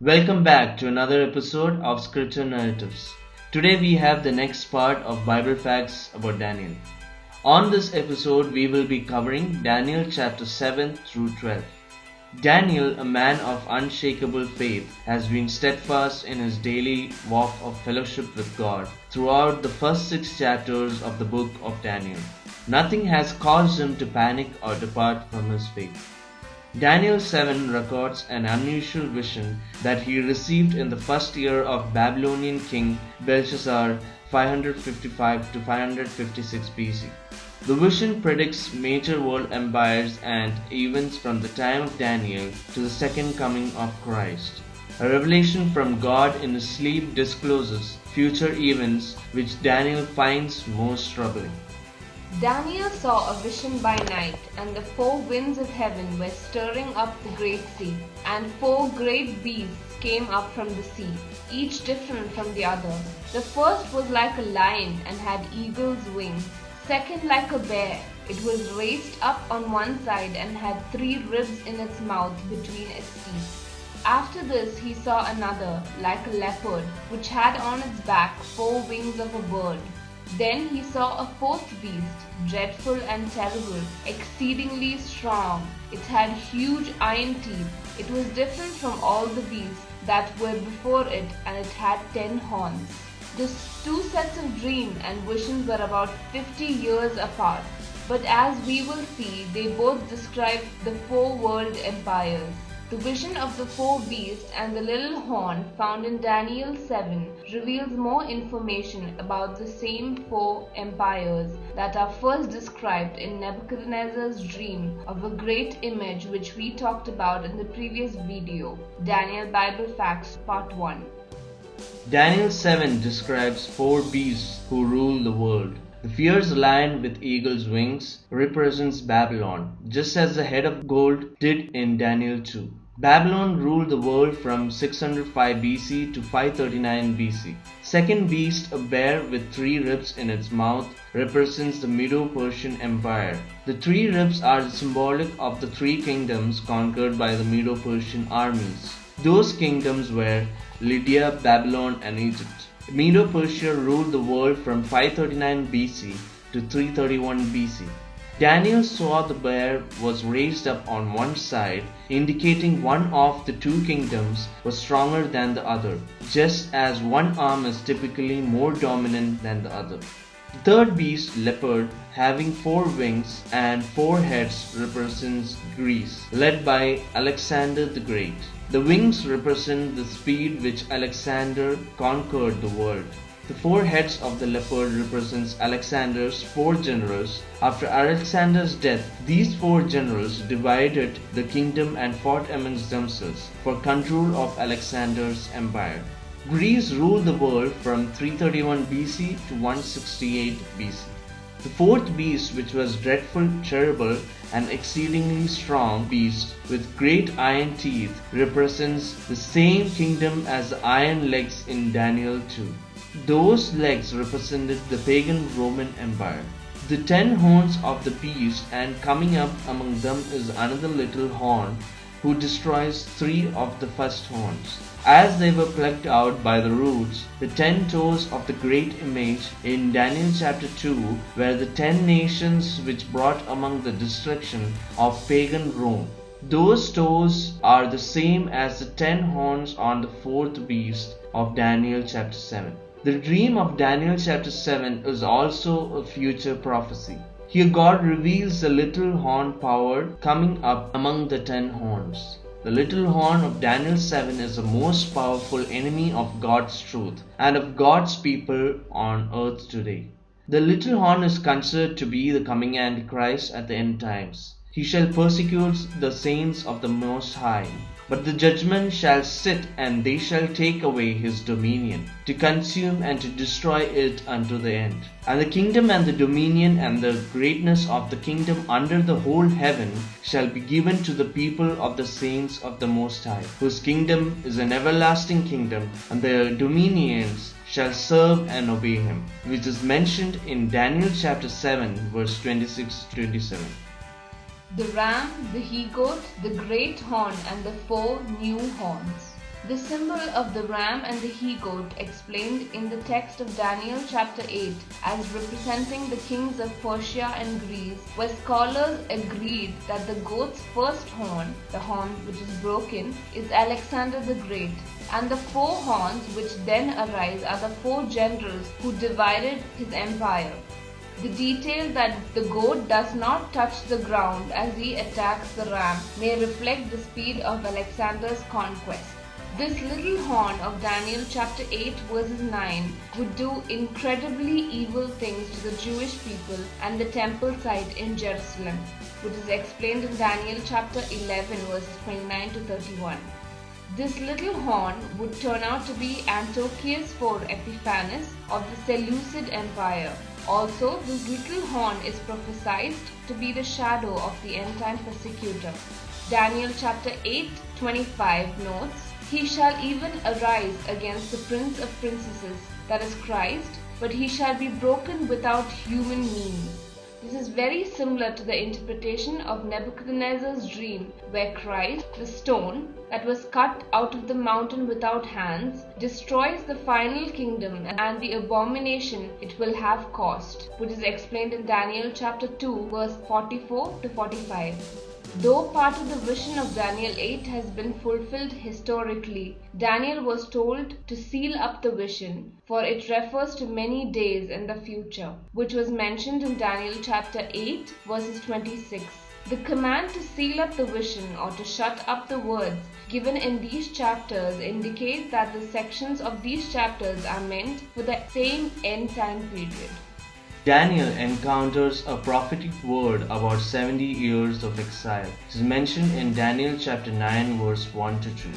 Welcome back to another episode of Scripture Narratives. Today we have the next part of Bible facts about Daniel. On this episode, we will be covering Daniel chapter 7 through 12. Daniel, a man of unshakable faith, has been steadfast in his daily walk of fellowship with God throughout the first 6 chapters of the book of Daniel. Nothing has caused him to panic or depart from his faith. Daniel 7 records an unusual vision that he received in the first year of Babylonian king Belshazzar 555 to 556 BC. The vision predicts major world empires and events from the time of Daniel to the second coming of Christ. A revelation from God in his sleep discloses future events which Daniel finds most troubling. Daniel saw a vision by night, and the 4 winds of heaven were stirring up the great sea, and 4 great beasts came up from the sea, each different from the other. The first was like a lion and had eagle's wings, second like a bear. It was raised up on one side and had 3 ribs in its mouth between its teeth. After this he saw another, like a leopard, which had on its back 4 wings of a bird. Then he saw a 4th beast, dreadful and terrible, exceedingly strong. It had huge iron teeth. It was different from all the beasts that were before it, and it had 10 horns. The 2 sets of dream and visions were about 50 years apart, but as we will see, they both describe the 4 world empires. The vision of the 4 beasts and the little horn found in Daniel 7 reveals more information about the same 4 empires that are first described in Nebuchadnezzar's dream of a great image which we talked about in the previous video, Daniel Bible Facts Part 1. Daniel 7 describes 4 beasts who rule the world. The fierce lion with eagle's wings represents Babylon, just as the head of gold did in Daniel 2. Babylon ruled the world from 605 BC to 539 BC. Second beast, a bear with 3 ribs in its mouth, represents the Medo-Persian Empire. The 3 ribs are symbolic of the 3 kingdoms conquered by the Medo-Persian armies. Those kingdoms were Lydia, Babylon, and Egypt. Medo-Persia ruled the world from 539 BC to 331 BC. Daniel saw the bear was raised up on one side, indicating one of the 2 kingdoms was stronger than the other, just as one arm is typically more dominant than the other. The third beast, leopard, having 4 wings and 4 heads, represents Greece, led by Alexander the Great. The wings represent the speed which Alexander conquered the world. The 4 heads of the leopard represents Alexander's 4 generals. After Alexander's death, these 4 generals divided the kingdom and fought amongst themselves for control of Alexander's empire. Greece ruled the world from 331 BC to 168 BC. The 4th beast, which was dreadful, terrible, and exceedingly strong beast with great iron teeth, represents the same kingdom as the iron legs in Daniel 2. Those legs represented the pagan Roman Empire. The 10 horns of the beast, and coming up among them is another little horn who destroys 3 of the first horns. As they were plucked out by the roots, the 10 toes of the great image in Daniel chapter 2 were the 10 nations which brought among the destruction of pagan Rome. Those toes are the same as the 10 horns on the 4th beast of Daniel chapter 7. The dream of Daniel chapter 7 is also a future prophecy. Here God reveals the little horn power coming up among the 10 horns. The little horn of Daniel 7 is the most powerful enemy of God's truth and of God's people on earth today. The little horn is considered to be the coming Antichrist at the end times. He shall persecute the saints of the Most High. But the judgment shall sit, and they shall take away his dominion, to consume and to destroy it unto the end. And the kingdom and the dominion and the greatness of the kingdom under the whole heaven shall be given to the people of the saints of the Most High, whose kingdom is an everlasting kingdom, and their dominions shall serve and obey him, which is mentioned in Daniel chapter 7 verse 26-27. The ram, the he-goat, the great horn, and the 4 new horns. The symbol of the ram and the he-goat explained in the text of Daniel chapter 8 as representing the kings of Persia and Greece, where scholars agreed that the goat's first horn, the horn which is broken, is Alexander the Great, and the four horns which then arise are the four generals who divided his empire. The detail that the goat does not touch the ground as he attacks the ram may reflect the speed of Alexander's conquest. This little horn of Daniel chapter 8 verses 9 would do incredibly evil things to the Jewish people and the temple site in Jerusalem, which is explained in Daniel chapter 11 verses 29 to 31. This little horn would turn out to be Antiochus IV Epiphanes of the Seleucid Empire. Also, this little horn is prophesied to be the shadow of the end-time persecutor. Daniel chapter 8:25 notes, "He shall even arise against the prince of princesses, that is Christ, but he shall be broken without human means." This is very similar to the interpretation of Nebuchadnezzar's dream, where Christ, the stone that was cut out of the mountain without hands, destroys the final kingdom and the abomination it will have caused, which is explained in Daniel chapter 2 verse 44 to 45. Though part of the vision of Daniel 8 has been fulfilled historically, Daniel was told to seal up the vision, for it refers to many days in the future, which was mentioned in Daniel chapter 8 verses 26. The command to seal up the vision or to shut up the words given in these chapters indicate that the sections of these chapters are meant for the same end time period. Daniel encounters a prophetic word about 70 years of exile. It is mentioned in Daniel chapter 9 verse 1 to 2.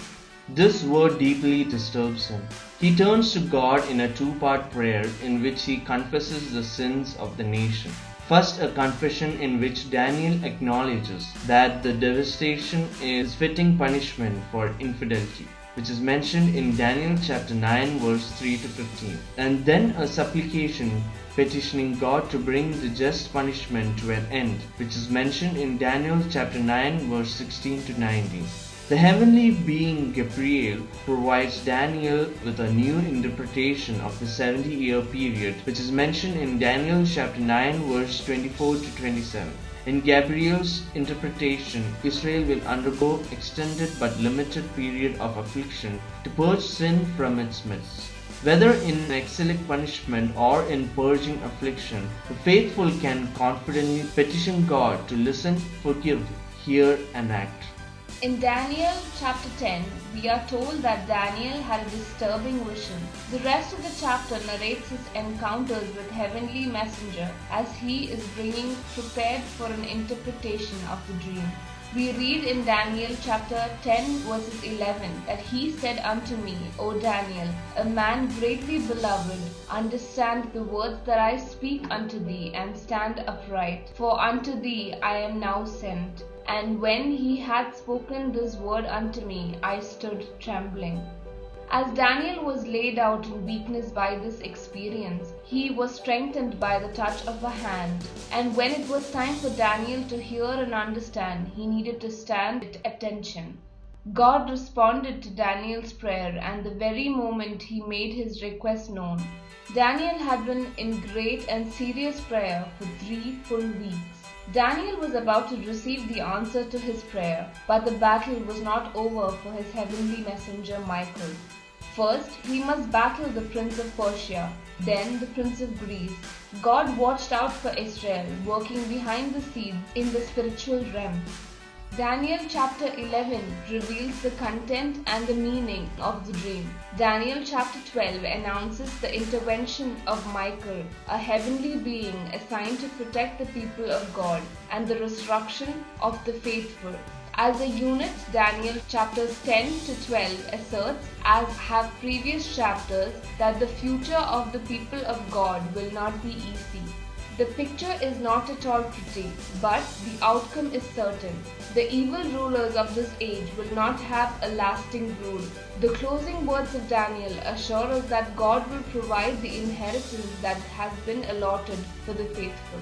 This word deeply disturbs him. He turns to God in a two-part prayer in which he confesses the sins of the nation. First, a confession in which Daniel acknowledges that the devastation is fitting punishment for infidelity, which is mentioned in Daniel chapter 9 verse 3 to 15. And then a supplication petitioning God to bring the just punishment to an end, which is mentioned in Daniel chapter 9 verse 16 to 19. The heavenly being Gabriel provides Daniel with a new interpretation of the 70-year period, which is mentioned in Daniel chapter 9 verse 24 to 27. In Gabriel's interpretation, Israel will undergo extended but limited period of affliction to purge sin from its midst. Whether in exilic punishment or in purging affliction, the faithful can confidently petition God to listen, forgive, hear, and act. In Daniel chapter 10, we are told that Daniel had a disturbing vision. The rest of the chapter narrates his encounters with heavenly messenger as he is being prepared for an interpretation of the dream. We read in Daniel chapter 10 verses 11 that he said unto me, O Daniel, a man greatly beloved, understand the words that I speak unto thee, and stand upright, for unto thee I am now sent. And when he had spoken this word unto me, I stood trembling. As Daniel was laid out in weakness by this experience, he was strengthened by the touch of a hand. And when it was time for Daniel to hear and understand, he needed to stand at attention. God responded to Daniel's prayer, and the very moment he made his request known. Daniel had been in great and serious prayer for 3 full weeks. Daniel was about to receive the answer to his prayer, but the battle was not over for his heavenly messenger Michael. First, he must battle the prince of Persia, then the prince of Greece. God watched out for Israel, working behind the scenes in the spiritual realm. Daniel chapter 11 reveals the content and the meaning of the dream. Daniel chapter 12 announces the intervention of Michael, a heavenly being assigned to protect the people of God, and the resurrection of the faithful. As a unit, Daniel chapters 10 to 12 asserts, as have previous chapters, that the future of the people of God will not be easy. The picture is not at all pretty, but the outcome is certain. The evil rulers of this age will not have a lasting rule. The closing words of Daniel assure us that God will provide the inheritance that has been allotted for the faithful.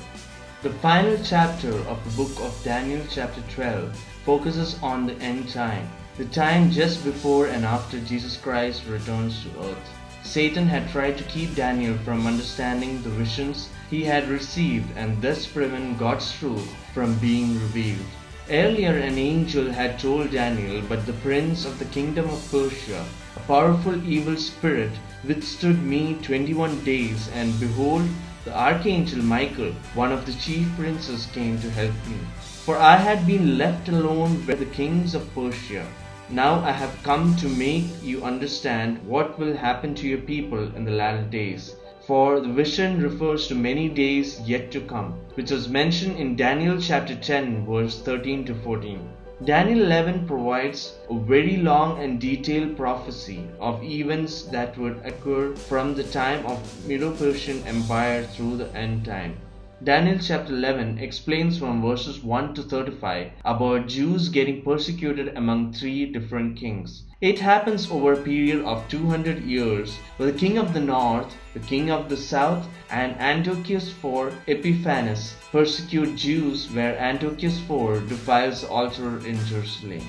The final chapter of the book of Daniel chapter 12 focuses on the end time. the time just before and after Jesus Christ returns to earth. Satan had tried to keep Daniel from understanding the visions he had received and thus prevent God's truth from being revealed. Earlier, an angel had told Daniel, but the prince of the kingdom of Persia, a powerful evil spirit, withstood me 21 days, and behold, the archangel Michael, one of the chief princes, came to help me. For I had been left alone with the kings of Persia. Now I have come to make you understand what will happen to your people in the latter days. For the vision refers to many days yet to come, which was mentioned in Daniel chapter 10 verse 13 to 14. Daniel 11 provides a very long and detailed prophecy of events that would occur from the time of Medo-Persian Empire through the end time. Daniel chapter 11 explains from verses 1 to 35 about Jews getting persecuted among three different kings. It happens over a period of 200 years, where the king of the north, the king of the south, and Antiochus IV Epiphanes persecute Jews, where Antiochus IV defiles the altar in Jerusalem.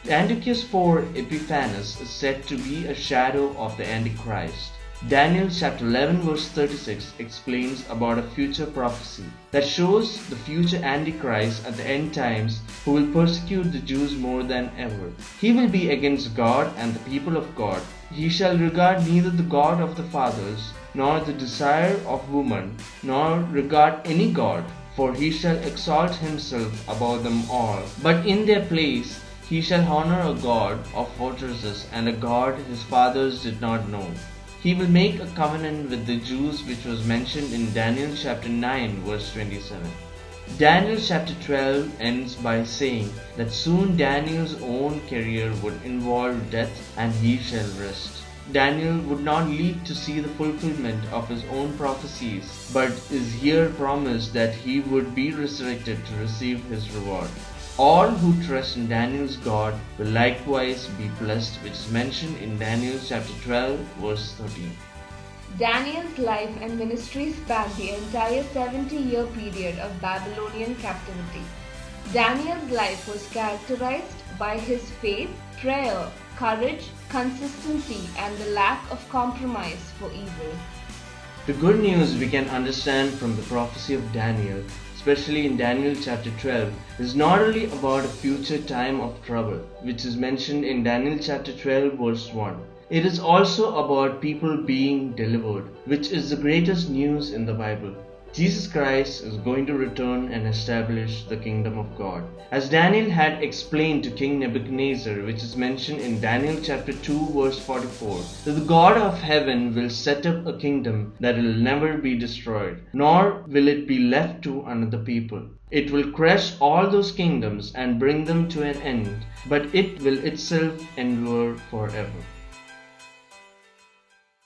Antiochus IV Epiphanes is said to be a shadow of the Antichrist. Daniel chapter 11 verse 36 explains about a future prophecy that shows the future Antichrist at the end times, who will persecute the Jews more than ever. He will be against God and the people of God. He shall regard neither the God of the fathers, nor the desire of woman, nor regard any God, for he shall exalt himself above them all. But in their place he shall honor a God of fortresses and a God his fathers did not know. He will make a covenant with the Jews, which was mentioned in Daniel chapter 9 verse 27. Daniel chapter 12 ends by saying that soon Daniel's own career would involve death and he shall rest. Daniel would not live to see the fulfillment of his own prophecies, but is here promised that he would be resurrected to receive his reward. All who trust in Daniel's God will likewise be blessed, which is mentioned in Daniel chapter 12 verse 13. Daniel's life and ministry spanned the entire 70-year period of Babylonian captivity. Daniel's life was characterized by his faith, prayer, courage, consistency, and the lack of compromise for evil. The good news we can understand from the prophecy of Daniel, especially in Daniel chapter 12, is not only about a future time of trouble, which is mentioned in Daniel chapter 12 verse 1. It is also about people being delivered, which is the greatest news in the Bible. Jesus Christ is going to return and establish the kingdom of God. As Daniel had explained to King Nebuchadnezzar, which is mentioned in Daniel chapter 2 verse 44, that the God of heaven will set up a kingdom that will never be destroyed, nor will it be left to another people. It will crush all those kingdoms and bring them to an end, but it will itself endure forever.